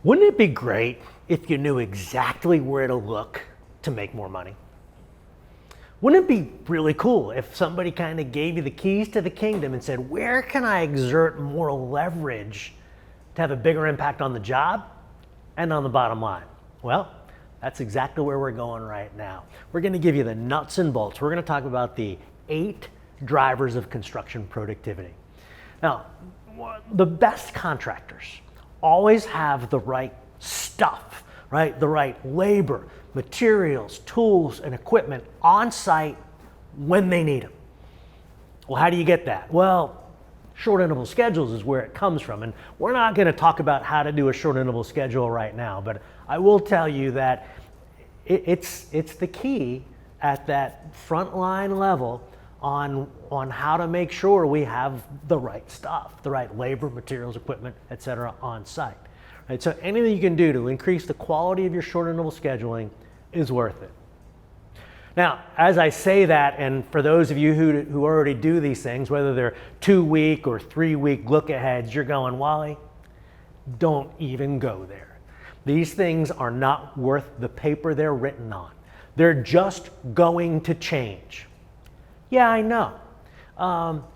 Wouldn't it be great if you knew exactly where to look to make more money? Wouldn't it be really cool if somebody kind of gave you the keys to the kingdom and said, where can I exert more leverage to have a bigger impact on the job and on the bottom line? Well, that's exactly where we're going right now. We're going to give you the nuts and bolts. We're going to talk about the 8 drivers of construction productivity. Now, the best contractors always have the right stuff, right? The right labor, materials, tools, and equipment on site when they need them. Well, how do you get that? Well, short interval schedules is where it comes from. And we're not going to talk about how to do a short interval schedule right now, but I will tell you that it's the key at that frontline level on how to make sure we have the right stuff, the right labor, materials, equipment, etc. on site. Right? So anything you can do to increase the quality of your short interval scheduling is worth it. Now, as I say that, and for those of you who already do these things, whether they're 2-week or 3-week look aheads, you're going, Wally, don't even go there. These things are not worth the paper they're written on. They're just going to change. Yeah, I know.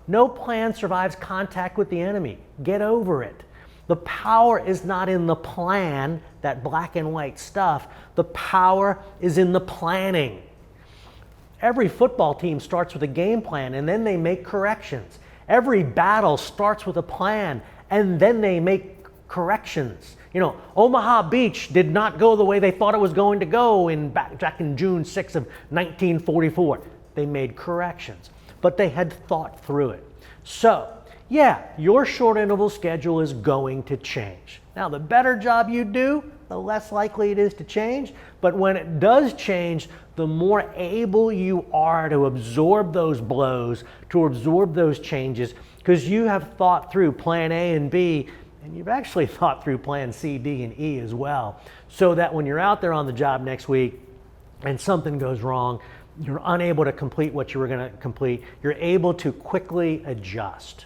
No plan survives contact with the enemy. Get over it. The power is not in the plan, that black and white stuff. The power is in the planning. Every football team starts with a game plan and then they make corrections. Every battle starts with a plan and then they make corrections. You know, Omaha Beach did not go the way they thought it was going to go back in June 6th of 1944. They made corrections, but they had thought through it. So, yeah, your short interval schedule is going to change. Now, the better job you do, the less likely it is to change, but when it does change, the more able you are to absorb those blows, to absorb those changes, because you have thought through plan A and B, and you've actually thought through plan C, D, and E as well, so that when you're out there on the job next week and something goes wrong, you're unable to complete what you were going to complete, you're able to quickly adjust.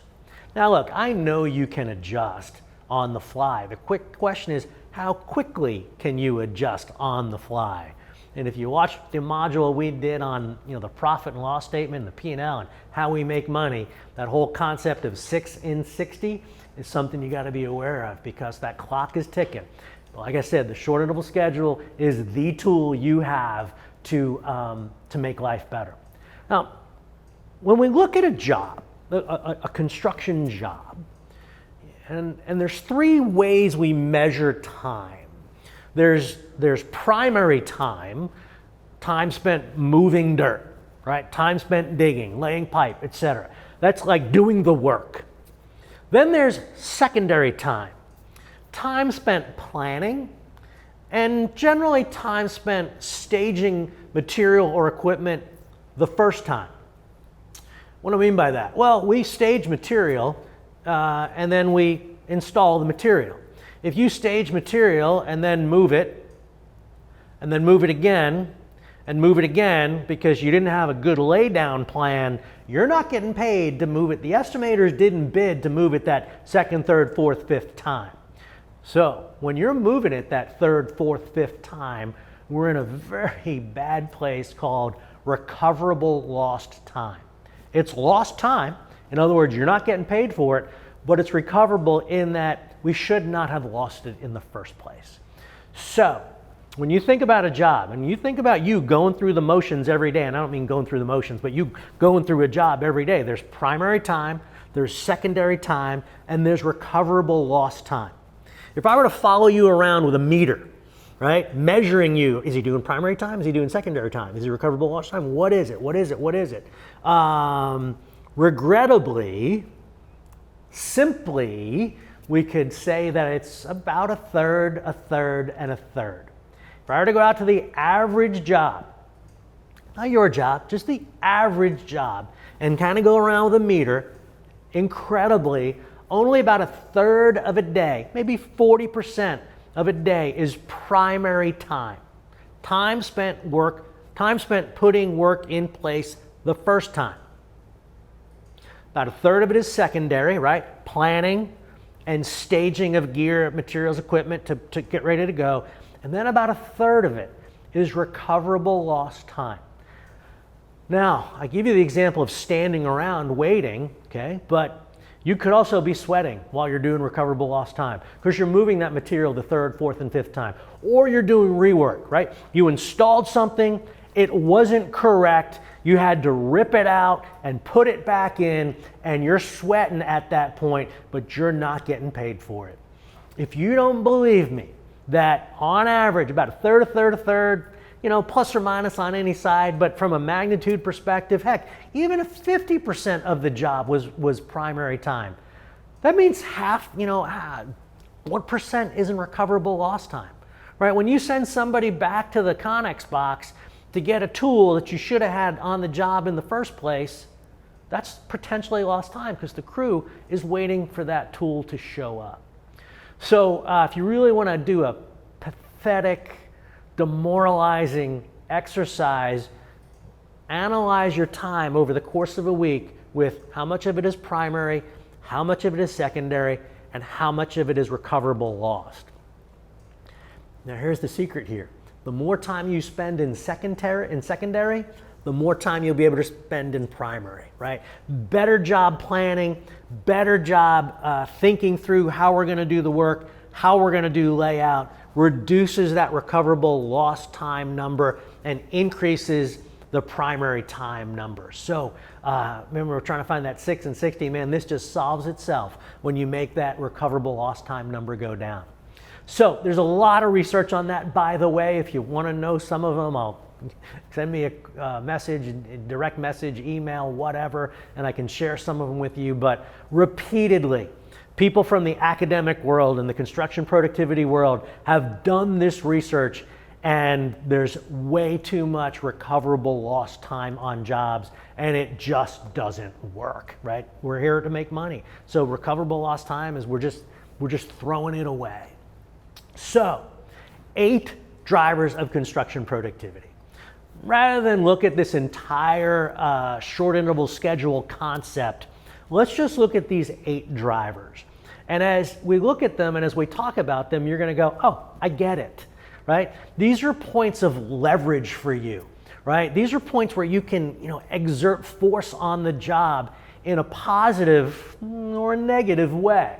Now look, I know you can adjust on the fly. The quick question is, how quickly can you adjust on the fly? And if you watch the module we did on the profit and loss statement, the P&L, and how we make money, that whole concept of 6 in 60 is something you got to be aware of, because that clock is ticking. Like I said, the short interval schedule is the tool you have to make life better. Now, when we look at a job, a construction job, and there's 3 ways we measure time. There's primary time, time spent moving dirt, right? Time spent digging, laying pipe, etc. That's like doing the work. Then there's secondary time, time spent planning, and generally time spent staging material or equipment the first time. What do I mean by that? Well, we stage material and then we install the material. If you stage material and then move it, and then move it again, and move it again because you didn't have a good laydown plan, you're not getting paid to move it. The estimators didn't bid to move it that 2nd, 3rd, 4th, 5th time. So when you're moving it that 3rd, 4th, 5th time, we're in a very bad place called recoverable lost time. It's lost time. In other words, you're not getting paid for it, but it's recoverable in that we should not have lost it in the first place. So when you think about a job, and you think about you going through the motions every day, and I don't mean going through the motions, but you going through a job every day, there's primary time, there's secondary time, and there's recoverable lost time. If I were to follow you around with a meter, right, measuring you, is he doing primary time? Is he doing secondary time? Is he recoverable lost time? What is it? What is it? What is it? Regrettably, simply, we could say that it's about a third, and a third. If I were to go out to the average job, not your job, just the average job, and kind of go around with a meter, incredibly, only about a third of a day, maybe 40% of a day is primary time. Time spent putting work in place the first time. About a third of it is secondary, right? Planning, and staging of gear, materials, equipment to get ready to go. And then about a third of it is recoverable lost time. Now, I give you the example of standing around waiting, okay, but you could also be sweating while you're doing recoverable lost time because you're moving that material the third, fourth, and fifth time. Or you're doing rework, right? You installed something, it wasn't correct, you had to rip it out and put it back in, and you're sweating at that point, but you're not getting paid for it. If you don't believe me that on average, about a third, you know, plus or minus on any side, but from a magnitude perspective, heck, even if 50% of the job was primary time, that means half, you know, 1% isn't recoverable lost time, right? When you send somebody back to the Connex box to get a tool that you should have had on the job in the first place, that's potentially lost time because the crew is waiting for that tool to show up. So if you really want to do a pathetic, demoralizing exercise, analyze your time over the course of a week with how much of it is primary, how much of it is secondary, and how much of it is recoverable lost. Now here's the secret here. The more time you spend in secondary, the more time you'll be able to spend in primary, right? Better job planning, better job thinking through how we're going to do the work, how we're going to do layout, reduces that recoverable lost time number and increases the primary time number. So remember, we're trying to find that 6 and 60, man, this just solves itself when you make that recoverable lost time number go down. So there's a lot of research on that, by the way. If you want to know some of them, I'll send me a message, direct message, email, whatever, and I can share some of them with you. But repeatedly, people from the academic world and the construction productivity world have done this research, and there's way too much recoverable lost time on jobs, and it just doesn't work, right? We're here to make money. So recoverable lost time is we're just throwing it away. So 8 drivers of construction productivity. Rather than look at this entire short interval schedule concept, let's just look at these 8 drivers. And as we look at them and as we talk about them, you're going to go, oh, I get it, right? These are points of leverage for you, right? These are points where you can, exert force on the job in a positive or a negative way.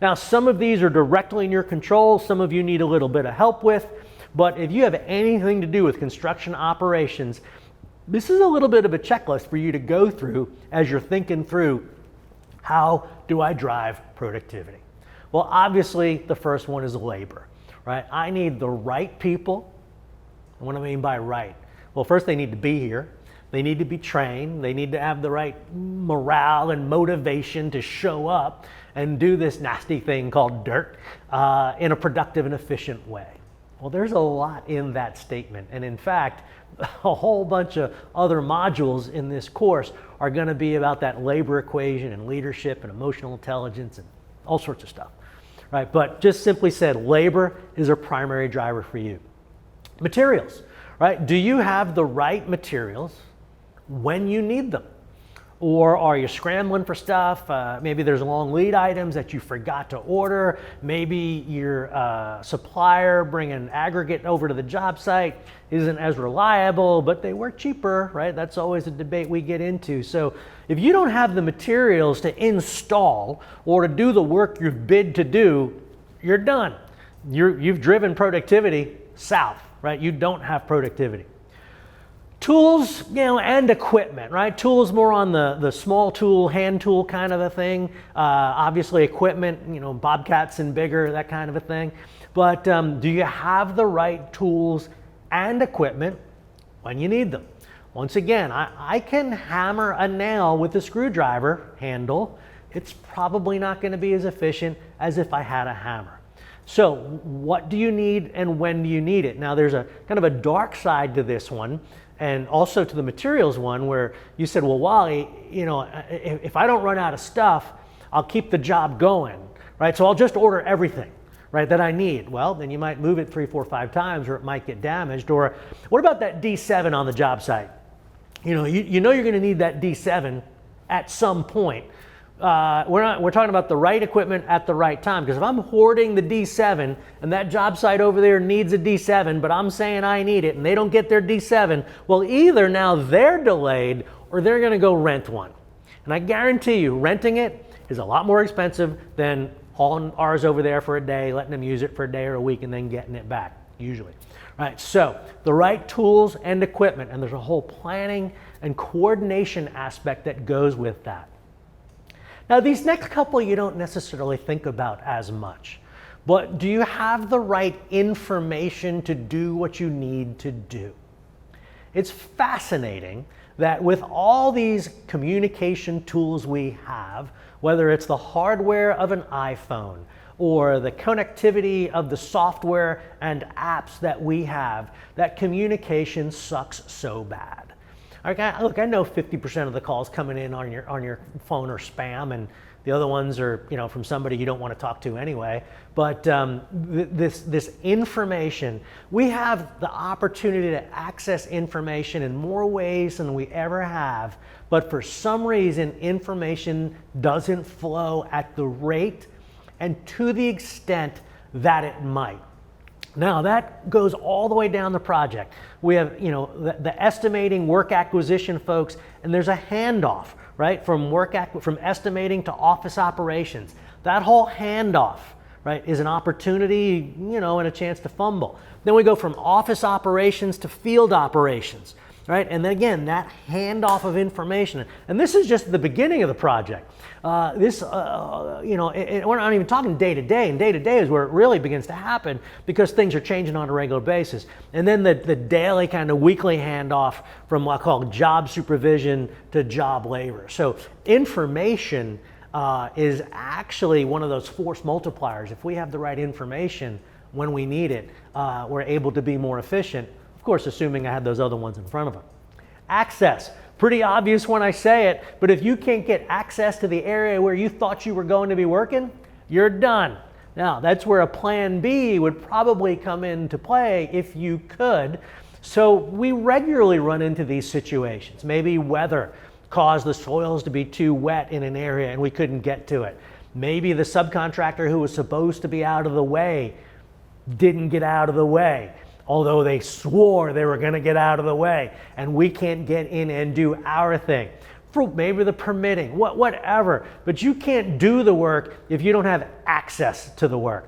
Now, some of these are directly in your control. Some of you need a little bit of help with. But if you have anything to do with construction operations, this is a little bit of a checklist for you to go through as you're thinking through, how do I drive productivity? Well, obviously, the first one is labor, right? I need the right people. And what do I mean by right? Well, first they need to be here. They need to be trained. They need to have the right morale and motivation to show up and do this nasty thing called dirt in a productive and efficient way. Well, there's a lot in that statement. And in fact, a whole bunch of other modules in this course are going to be about that labor equation and leadership and emotional intelligence and all sorts of stuff, right? But just simply said, labor is a primary driver for you. Materials, right? Do you have the right materials when you need them? Or are you scrambling for stuff? Maybe there's long lead items that you forgot to order. Maybe your supplier bringing aggregate over to the job site isn't as reliable, but they were cheaper, right? That's always a debate we get into. So if you don't have the materials to install or to do the work you've bid to do, you're done. You've driven productivity south, right? You don't have productivity. Tools, and equipment, right? Tools more on the small tool, hand tool kind of a thing. Obviously equipment, bobcats and bigger, that kind of a thing. But do you have the right tools and equipment when you need them? Once again, I can hammer a nail with a screwdriver handle. It's probably not going to be as efficient as if I had a hammer. So what do you need and when do you need it? Now there's a kind of a dark side to this one, and also to the materials one, where you said, well, Wally, if I don't run out of stuff, I'll keep the job going, right? So I'll just order everything, right, that I need. Well, then you might move it 3, 4, 5 times, or it might get damaged. Or what about that D7 on the job site? You know you're going to need that D7 at some point. We're talking about the right equipment at the right time. Because if I'm hoarding the D7 and that job site over there needs a D7, but I'm saying I need it and they don't get their D7, well, either now they're delayed or they're going to go rent one. And I guarantee you, renting it is a lot more expensive than hauling ours over there for a day, letting them use it for a day or a week, and then getting it back, usually. Right, so the right tools and equipment, and there's a whole planning and coordination aspect that goes with that. Now, these next couple you don't necessarily think about as much, but do you have the right information to do what you need to do? It's fascinating that with all these communication tools we have, whether it's the hardware of an iPhone or the connectivity of the software and apps that we have, that communication sucks so bad. Look, I know 50% of the calls coming in on your phone are spam, and the other ones are, from somebody you don't want to talk to anyway. But this information, we have the opportunity to access information in more ways than we ever have. But for some reason, information doesn't flow at the rate and to the extent that it might. Now that goes all the way down the project. We have, the estimating, work acquisition folks, and there's a handoff, right, from estimating to office operations. That whole handoff, right, is an opportunity, and a chance to fumble. Then we go from office operations to field operations, right, and then again that handoff of information. And this is just the beginning of the project. We're not even talking day to day, and day to day is where it really begins to happen because things are changing on a regular basis. And then the daily kind of weekly handoff from what I call job supervision to job labor. So information is actually one of those force multipliers. If we have the right information when we need it, we're able to be more efficient, of course, assuming I had those other ones in front of them. Access. Pretty obvious when I say it, but if you can't get access to the area where you thought you were going to be working, you're done. Now, that's where a plan B would probably come into play if you could. So we regularly run into these situations. Maybe weather caused the soils to be too wet in an area and we couldn't get to it. Maybe the subcontractor who was supposed to be out of the way didn't get out of the way, although they swore they were going to get out of the way, and we can't get in and do our thing. Maybe the permitting, whatever, but you can't do the work if you don't have access to the work.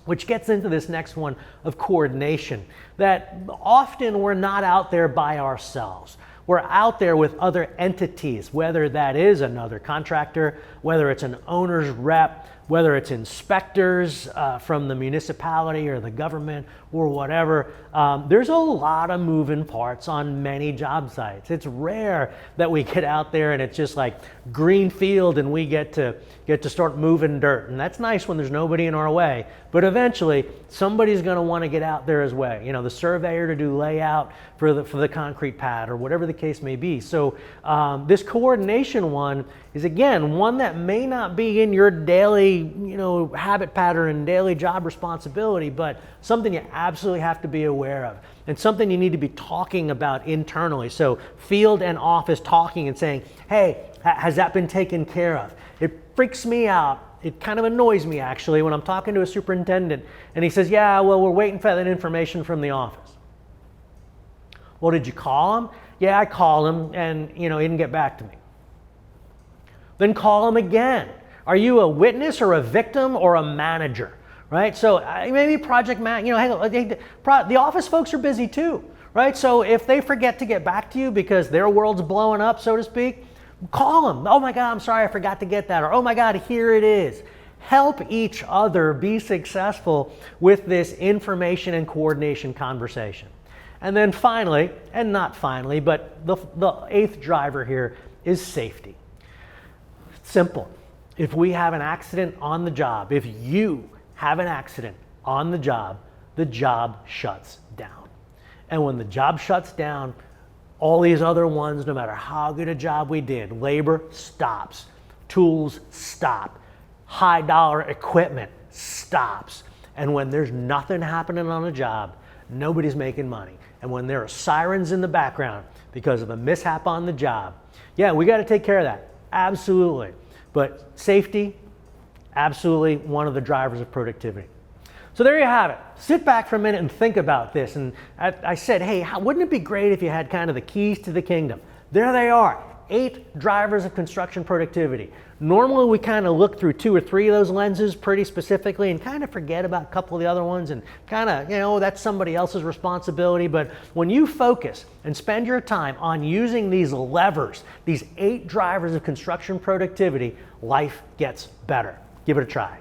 Which gets into this next one of coordination, that often we're not out there by ourselves. We're out there with other entities, whether that is another contractor, whether it's an owner's rep, whether it's inspectors from the municipality or the government or whatever. There's a lot of moving parts on many job sites. It's rare that we get out there and it's just like green field and we get to start moving dirt. And that's nice when there's nobody in our way. But eventually somebody's going to want to get out there as well. The surveyor to do layout for the concrete pad or whatever the case may be. So this coordination one is, again, one that may not be in your daily habit pattern and daily job responsibility, but something you absolutely have to be aware of and something you need to be talking about internally. So field and office talking and saying, hey, has that been taken care of? It freaks me out. It kind of annoys me actually when I'm talking to a superintendent and he says, yeah, well, we're waiting for that information from the office. Well, did you call him? Yeah, I called him and he didn't get back to me. Then call him again. Are you a witness or a victim or a manager, right? So maybe project the office folks are busy too, right? So if they forget to get back to you because their world's blowing up, so to speak, call them. Oh my God, I'm sorry, I forgot to get that. Or, oh my God, here it is. Help each other be successful with this information and coordination conversation. And then finally, and not finally, but the eighth driver here is safety. Simple. If we have an accident on the job, if you have an accident on the job shuts down. And when the job shuts down, all these other ones, no matter how good a job we did, labor stops, tools stop, high dollar equipment stops. And when there's nothing happening on a job, nobody's making money. And when there are sirens in the background because of a mishap on the job, yeah, we got to take care of that. Absolutely. But safety, absolutely one of the drivers of productivity. So there you have it. Sit back for a minute and think about this. And I said, hey, wouldn't it be great if you had kind of the keys to the kingdom? There they are, 8 drivers of construction productivity. Normally we kind of look through 2 or 3 of those lenses pretty specifically and kind of forget about a couple of the other ones and kind of, that's somebody else's responsibility. But when you focus and spend your time on using these levers, these 8 drivers of construction productivity, life gets better. Give it a try.